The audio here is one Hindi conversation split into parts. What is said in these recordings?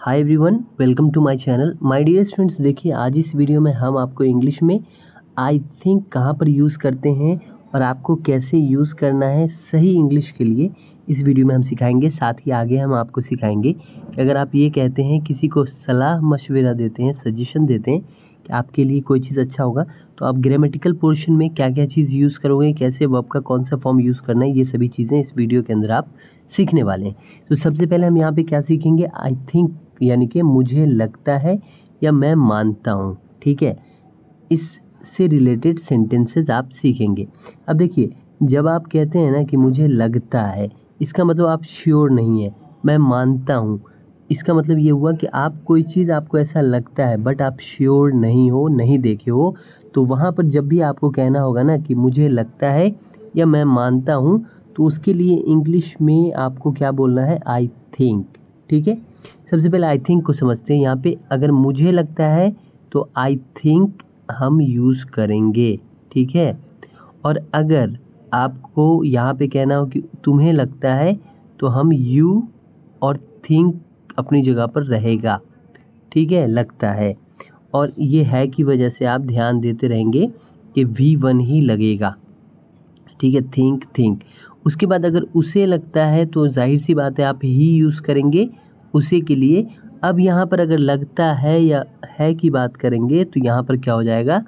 Hi everyone, welcome to my channel. My dear students, देखिए आज इस वीडियो में हम आपको इंग्लिश में आई थिंक कहाँ पर यूज़ करते हैं और आपको कैसे यूज़ करना है सही इंग्लिश के लिए इस वीडियो में हम सिखाएंगे। साथ ही आगे हम आपको सिखाएंगे कि अगर आप ये कहते हैं, किसी को सलाह मशवरा देते हैं, सजेशन देते हैं कि आपके लिए कोई चीज़ अच्छा होगा, तो आप ग्रामेटिकल पोर्शन में क्या क्या चीज़ यूज़ करोगे, कैसे वर्ब का कौन सा फॉर्म यूज़ करना है, ये सभी चीज़ें इस वीडियो के अंदर आप सीखने वाले हैं। तो सबसे पहले हम यहाँ पे क्या सीखेंगे, आई थिंक यानी कि मुझे लगता है या मैं मानता हूँ। ठीक है, इससे रिलेटेड सेंटेंसेस आप सीखेंगे। अब देखिए, जब आप कहते हैं ना कि मुझे लगता है, इसका मतलब आप श्योर नहीं है। मैं मानता हूँ, इसका मतलब ये हुआ कि आप कोई चीज़ आपको ऐसा लगता है बट आप श्योर नहीं हो, नहीं देखे हो। तो वहाँ पर जब भी आपको कहना होगा ना कि मुझे लगता है या मैं मानता हूँ, तो उसके लिए इंग्लिश में आपको क्या बोलना है, आई थिंक। ठीक है, सबसे पहले आई थिंक को समझते हैं। यहाँ पे अगर मुझे लगता है तो आई थिंक हम यूज़ करेंगे। ठीक है, और अगर आपको यहाँ पे कहना हो कि तुम्हें लगता है, तो हम यू और थिंक अपनी जगह पर रहेगा। ठीक है, लगता है, और ये है की वजह से आप ध्यान देते रहेंगे कि V1 ही लगेगा। ठीक है, थिंक थिंक। उसके बाद अगर उसे लगता है तो जाहिर सी बात है आप ही यूज़ करेंगे उसे के लिए। अब यहाँ पर अगर लगता है या है की बात करेंगे तो यहाँ पर क्या हो जाएगा,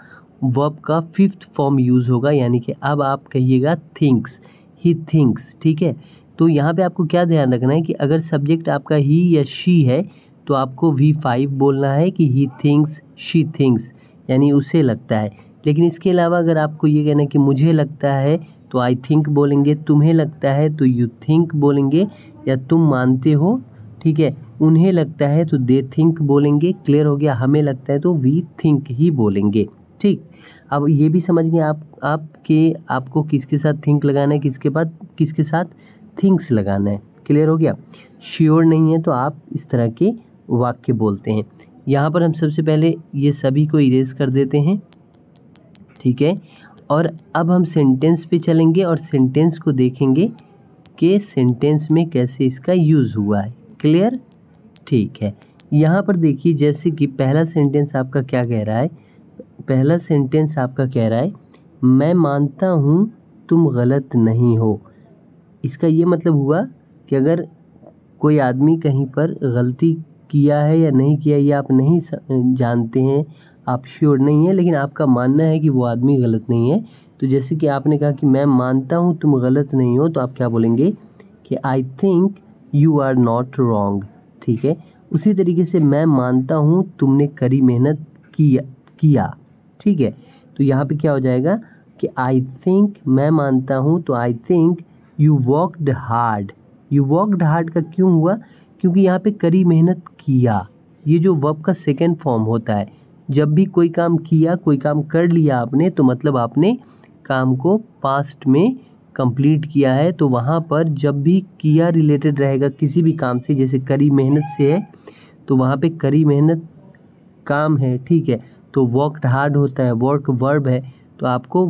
वर्ब का फिफ्थ फॉर्म यूज़ होगा, यानी कि अब आप कहिएगा थिंक्स, ही थिंक्स। ठीक है, तो यहाँ पे आपको क्या ध्यान रखना है कि अगर सब्जेक्ट आपका ही या शी है तो आपको V5 बोलना है कि ही थिंक्स, शी थिंक्स, यानी उसे लगता है। लेकिन इसके अलावा अगर आपको ये कहना है कि मुझे लगता है तो आई थिंक बोलेंगे, तुम्हें लगता है तो यू थिंक बोलेंगे, या तुम मानते हो। ठीक है, उन्हें लगता है तो दे थिंक बोलेंगे। क्लियर हो गया, हमें लगता है तो वी थिंक ही बोलेंगे। ठीक, अब ये भी समझ गए आपको किसके साथ थिंक लगाना है, किसके साथ थिंक्स लगाना है। क्लियर हो गया। श्योर नहीं है तो आप इस तरह के वाक्य बोलते हैं। यहाँ पर हम सबसे पहले ये सभी को इरेज कर देते हैं। ठीक है, और अब हम सेंटेंस पे चलेंगे और सेंटेंस को देखेंगे कि सेंटेंस में कैसे इसका यूज़ हुआ है। क्लियर, ठीक है। यहाँ पर देखिए, जैसे कि पहला सेंटेंस आपका क्या कह रहा है, पहला सेंटेंस आपका कह रहा है मैं मानता हूँ तुम गलत नहीं हो। इसका ये मतलब हुआ कि अगर कोई आदमी कहीं पर गलती किया है या नहीं किया, ये आप नहीं जानते हैं, आप श्योर नहीं है, लेकिन आपका मानना है कि वो आदमी गलत नहीं है। तो जैसे कि आपने कहा कि मैं मानता हूँ तुम गलत नहीं हो, तो आप क्या बोलेंगे कि I think you are not wrong. ठीक है, उसी तरीके से मैं मानता हूँ तुमने कड़ी मेहनत किया। ठीक है, तो यहाँ पे क्या हो जाएगा कि आई थिंक, मैं मानता हूँ तो आई think you worked hard. You worked hard का क्यों हुआ, क्योंकि यहाँ पे कड़ी मेहनत किया, ये जो वर्ब का सेकेंड फॉर्म होता है। जब भी कोई काम किया, कोई काम कर लिया आपने, तो मतलब आपने काम को पास्ट में कंप्लीट किया है। तो वहाँ पर जब भी किया रिलेटेड रहेगा किसी भी काम से, जैसे कड़ी मेहनत से है तो वहाँ पे कड़ी मेहनत काम है। ठीक है, तो वर्कड हार्ड होता है, वर्क वर्ब है, तो आपको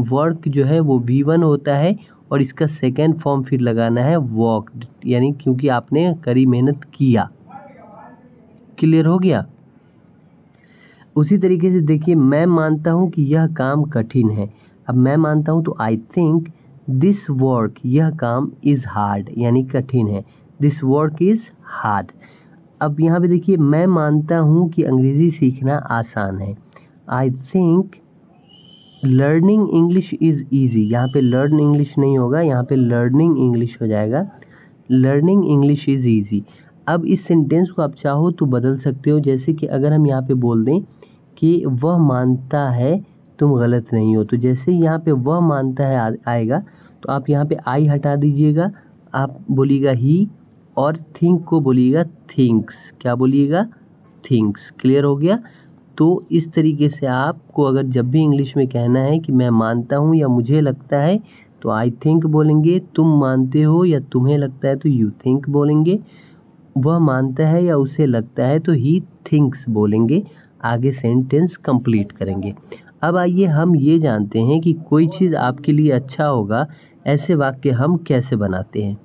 वर्क जो है वो V1 होता है और इसका सेकेंड फॉर्म फिर लगाना है वर्कड, यानी क्योंकि आपने कड़ी मेहनत किया। क्लियर हो गया। उसी तरीके से देखिए, मैं मानता हूँ कि यह काम कठिन है। अब मैं मानता हूँ तो आई थिंक दिस वर्क, यह काम इज़ हार्ड, यानी कठिन है। This work is hard. अब यहाँ पे देखिए, मैं मानता हूँ कि अंग्रेज़ी सीखना आसान है। I think learning English is easy. यहाँ पे लर्न इंग्लिश नहीं होगा, यहाँ पे लर्निंग इंग्लिश हो जाएगा। Learning English is easy. अब इस सेंटेंस को आप चाहो तो बदल सकते हो, जैसे कि अगर हम यहाँ पे बोल दें कि वह मानता है तुम गलत नहीं हो, तो जैसे यहाँ पे वह मानता है आएगा, तो आप यहाँ पे आई हटा दीजिएगा, आप बोलिएगा ही, और थिंक को बोलिएगा थिंक्स। क्या बोलिएगा, थिंक्स। क्लियर हो गया। तो इस तरीके से आपको अगर जब भी इंग्लिश में कहना है कि मैं मानता हूँ या मुझे लगता है, तो आई थिंक बोलेंगे, तुम मानते हो या तुम्हें लगता है तो यू थिंक बोलेंगे, वह मानता है या उसे लगता है तो ही थिंक्स बोलेंगे। आगे सेंटेंस कंप्लीट करेंगे। अब आइए हम ये जानते हैं कि कोई चीज़ आपके लिए अच्छा होगा, ऐसे वाक्य हम कैसे बनाते हैं।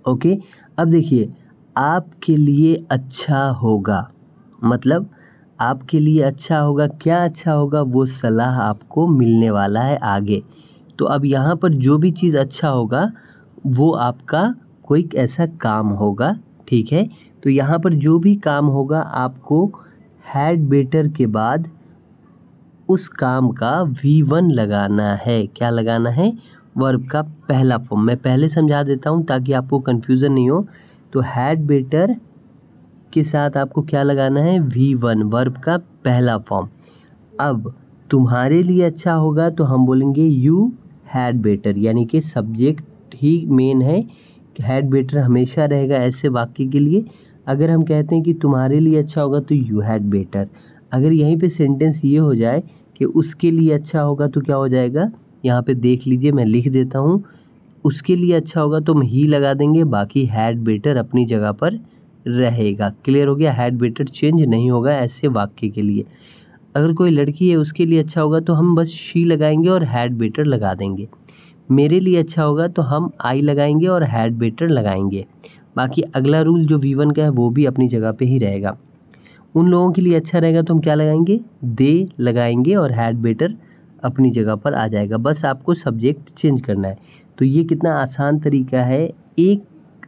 ओके, अब देखिए, आपके लिए अच्छा होगा, मतलब आपके लिए अच्छा होगा, क्या अच्छा होगा, वो सलाह आपको मिलने वाला है आगे। तो अब यहाँ पर जो भी चीज़ अच्छा होगा वो आपका कोई ऐसा काम होगा, ठीक है। तो यहाँ पर जो भी काम होगा आपको हैड बेटर के बाद उस काम का V1 लगाना है। क्या लगाना है? वर्ब का पहला फॉर्म। मैं पहले समझा देता हूँ ताकि आपको कन्फ्यूज़न नहीं हो। तो हैड बेटर के साथ आपको क्या लगाना है? V1, वर्ब का पहला फॉर्म। अब तुम्हारे लिए अच्छा होगा तो हम बोलेंगे यू हैड बेटर, यानी कि सब्जेक्ट ही मेन है। हैड बेटर हमेशा रहेगा ऐसे वाक्य के लिए। अगर हम कहते हैं कि तुम्हारे लिए अच्छा होगा तो यू हैड बेटर। अगर यहीं पे सेंटेंस ये हो जाए कि उसके लिए अच्छा होगा तो क्या हो जाएगा? यहाँ पे देख लीजिए, मैं लिख देता हूँ। उसके लिए अच्छा होगा तो हम ही लगा देंगे, बाकी हैड बेटर अपनी जगह पर रहेगा। क्लियर हो गया? हैड बेटर चेंज नहीं होगा ऐसे वाक्य के लिए। अगर कोई लड़की है उसके लिए अच्छा होगा तो हम बस शी लगाएंगे और हैड बेटर लगा देंगे। मेरे लिए अच्छा होगा तो हम आई लगाएंगे और हैड बेटर लगाएंगे। बाकी अगला रूल जो V1 का है वो भी अपनी जगह पे ही रहेगा। उन लोगों के लिए अच्छा रहेगा तो हम क्या लगाएंगे? दे लगाएंगे और हैड बेटर अपनी जगह पर आ जाएगा। बस आपको सब्जेक्ट चेंज करना है। तो ये कितना आसान तरीका है। एक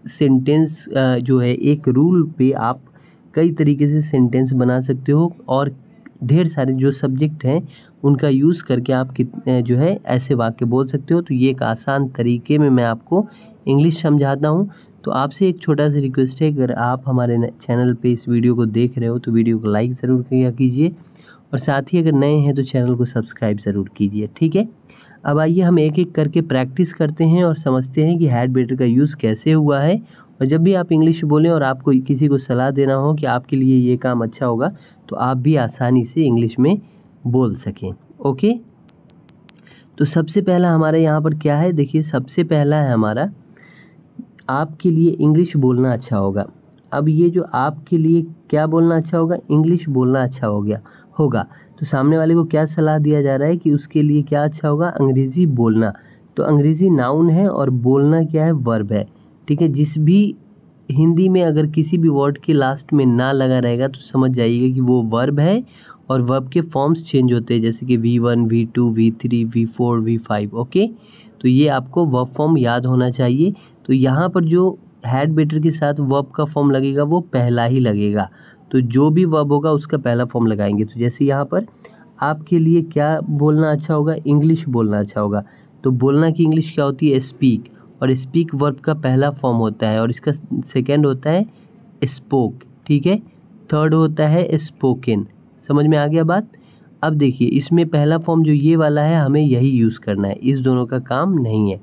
सेंटेंस जो है, एक रूल पे आप कई तरीके से सेंटेंस बना सकते हो और ढेर सारे जो सब्जेक्ट हैं उनका यूज़ करके आप जो है ऐसे वाक्य बोल सकते हो। तो ये एक आसान तरीके में मैं आपको इंग्लिश समझाता हूँ। तो आपसे एक छोटा सा रिक्वेस्ट है, अगर आप हमारे चैनल पे इस वीडियो को देख रहे हो तो वीडियो को लाइक ज़रूर किया कीजिए और साथ ही अगर नए हैं तो चैनल को सब्सक्राइब ज़रूर कीजिए, ठीक है। अब आइए हम एक एक करके प्रैक्टिस करते हैं और समझते हैं कि हैड बेटर का यूज़ कैसे हुआ है। और जब भी आप इंग्लिश बोलें और आपको किसी को सलाह देना हो कि आपके लिए ये काम अच्छा होगा तो आप भी आसानी से इंग्लिश में बोल सकें। ओके, तो सबसे पहला हमारे यहाँ पर क्या है? देखिए, सबसे पहला है हमारा आपके लिए इंग्लिश बोलना अच्छा होगा। अब ये जो आपके लिए क्या बोलना अच्छा होगा? इंग्लिश बोलना अच्छा हो गया होगा। तो सामने वाले को क्या सलाह दिया जा रहा है कि उसके लिए क्या अच्छा होगा? अंग्रेज़ी बोलना। तो अंग्रेज़ी नाउन है और बोलना क्या है? वर्ब है, ठीक है। जिस भी हिंदी में अगर किसी भी वर्ड के लास्ट में ना लगा रहेगा तो समझ जाइएगा कि वो वर्ब है और वर्ब के फॉर्म्स चेंज होते हैं, जैसे कि V1, V2, V3, V4, V5। Okay, तो ये आपको वर्ब फॉर्म याद होना चाहिए। तो यहाँ पर जो हैड बेटर के साथ वर्ब का फॉर्म लगेगा वो पहला ही लगेगा। तो जो भी वर्ब होगा उसका पहला फॉर्म लगाएंगे। तो जैसे यहाँ पर आपके लिए क्या बोलना अच्छा होगा? इंग्लिश बोलना अच्छा होगा। तो बोलना की इंग्लिश क्या होती है? स्पीक। और स्पीक वर्ब का पहला फॉर्म होता है और इसका सेकेंड होता है स्पोक, ठीक है। थर्ड होता है स्पोकन। समझ में आ गया बात? अब देखिए, इसमें पहला फॉर्म जो ये वाला है हमें यही यूज़ करना है, इस दोनों का काम नहीं है।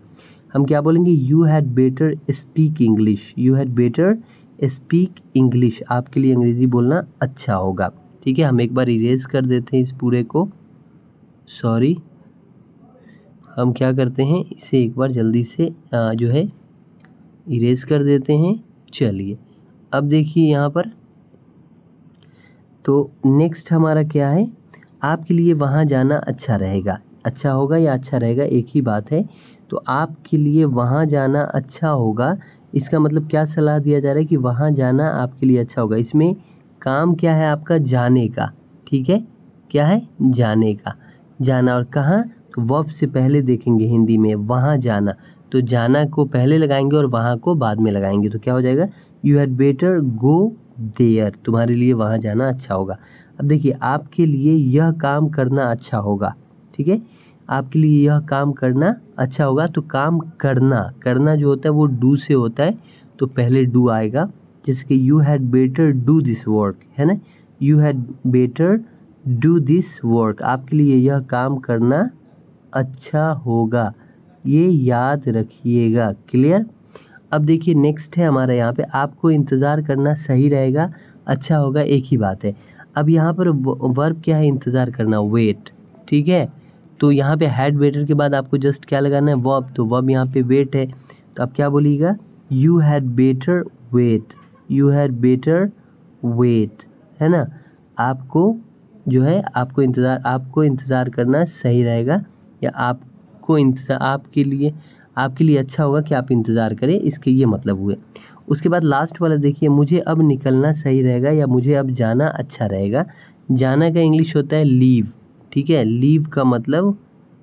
हम क्या बोलेंगे? You had better speak English. You had better speak English. आपके लिए अंग्रेज़ी बोलना अच्छा होगा, ठीक है। हम एक बार इरेज कर देते हैं इस पूरे को। सॉरी, हम क्या करते हैं, इसे एक बार जल्दी से जो है इरेज कर देते हैं। चलिए, अब देखिए यहाँ पर, तो नेक्स्ट हमारा क्या है? आपके लिए वहाँ जाना अच्छा रहेगा। अच्छा होगा या अच्छा रहेगा एक ही बात है। तो आपके लिए वहाँ जाना अच्छा होगा, इसका मतलब क्या सलाह दिया जा रहा है कि वहाँ जाना आपके लिए अच्छा होगा। इसमें काम क्या है आपका? जाने का, ठीक है। क्या है? जाने का। जाना और कहाँ? तो वर्ब से पहले देखेंगे हिंदी में वहाँ जाना। तो जाना को पहले लगाएंगे और वहाँ को बाद में लगाएंगे। तो क्या हो जाएगा? You had better go there. तुम्हारे लिए वहाँ जाना अच्छा होगा। अब देखिए, आपके लिए यह काम करना अच्छा होगा, ठीक है। आपके लिए यह काम करना अच्छा होगा। तो काम करना, करना जो होता है वो डू से होता है, तो पहले डू आएगा। जैसे कि you had better do this work, है ना। You had better do this work. आपके लिए यह काम करना अच्छा होगा, ये याद रखिएगा। क्लियर? अब देखिए, नेक्स्ट है हमारा यहाँ पे आपको इंतज़ार करना सही रहेगा, अच्छा होगा, एक ही बात है। अब यहाँ पर वर्ब क्या है? इंतज़ार करना, वेट, ठीक है। तो यहाँ पे हैड बेटर के बाद आपको जस्ट क्या लगाना है? वर्ब। तो वर्ब यहाँ पे वेट है, तो आप क्या बोलिएगा? You had better wait. You had better wait, है ना। आपको जो है आपको इंतज़ार करना सही रहेगा, या आपको इंतज़ार आपके लिए अच्छा होगा कि आप इंतज़ार करें, इसके ये मतलब हुए। उसके बाद लास्ट वाला देखिए, मुझे अब निकलना सही रहेगा या मुझे अब जाना अच्छा रहेगा। जाना का इंग्लिश होता है लीव, ठीक है। लीव का मतलब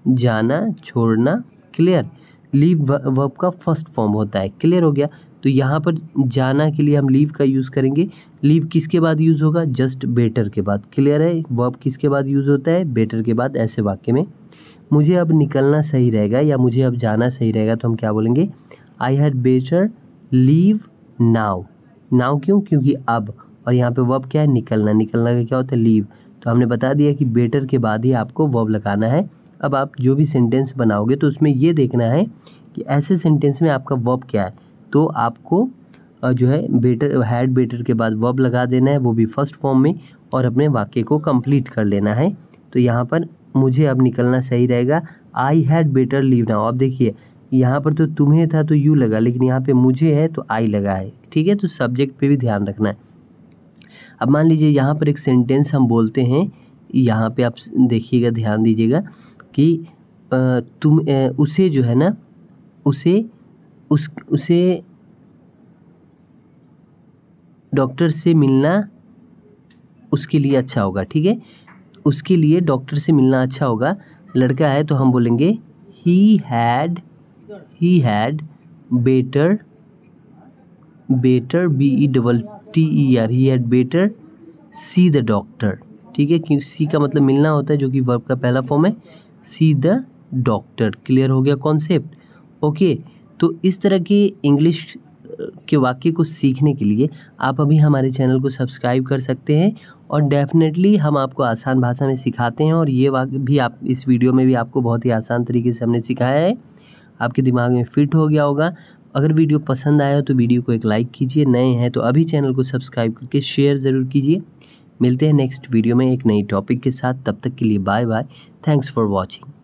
जाना, छोड़ना, क्लियर। लीव वर्ब का फर्स्ट फॉर्म होता है, क्लियर हो गया। तो यहाँ पर जाना के लिए हम लीव का यूज़ करेंगे। लीव किसके बाद यूज़ होगा? जस्ट बेटर के बाद, क्लियर है। वर्ब किसके बाद यूज़ होता है? बेटर के बाद। ऐसे वाक्य में मुझे अब निकलना सही रहेगा या मुझे अब जाना सही रहेगा, तो हम क्या बोलेंगे? I had better leave now. Now क्यों? क्योंकि अब। और यहाँ पे वर्ब क्या है? निकलना। निकलना का क्या होता है? लीव। तो हमने बता दिया कि बेटर के बाद ही आपको वर्ब लगाना है। अब आप जो भी सेंटेंस बनाओगे तो उसमें ये देखना है कि ऐसे सेंटेंस में आपका वर्ब क्या है। तो आपको जो है बेटर, हैड बेटर के बाद वर्ब लगा देना है, वो भी फर्स्ट फॉर्म में, और अपने वाक्य को कंप्लीट कर लेना है। तो यहाँ पर मुझे अब निकलना सही रहेगा, I had better leave now. अब देखिए यहाँ पर तो तुम्हें था तो यू लगा, लेकिन यहाँ पे मुझे है तो आई लगा है, ठीक है। तो सब्जेक्ट पे भी ध्यान रखना है। अब मान लीजिए यहाँ पर एक सेंटेंस हम बोलते हैं, यहाँ पे आप देखिएगा, ध्यान दीजिएगा कि उसे जो है ना, उसे डॉक्टर से मिलना उसके लिए अच्छा होगा, ठीक है। उसके लिए डॉक्टर से मिलना अच्छा होगा। लड़का है तो हम बोलेंगे he had better, BETTER, he had better see the doctor, ठीक है। क्योंकि सी का मतलब मिलना होता है, जो कि वर्ब का पहला फॉर्म है, सी द डॉक्टर। क्लियर हो गया कॉन्सेप्ट? ओके। तो इस तरह के इंग्लिश के वाक्य को सीखने के लिए आप अभी हमारे चैनल को सब्सक्राइब कर सकते हैं, और डेफिनेटली हम आपको आसान भाषा में सिखाते हैं। और ये वाक्य भी आप इस वीडियो में भी आपको बहुत ही आसान तरीके से हमने सिखाया है, आपके दिमाग में फिट हो गया होगा। अगर वीडियो पसंद आया हो तो वीडियो को एक लाइक कीजिए, नए हैं तो अभी चैनल को सब्सक्राइब करके शेयर ज़रूर कीजिए। मिलते हैं नेक्स्ट वीडियो में एक नई टॉपिक के साथ, तब तक के लिए bye bye. Thanks for watching.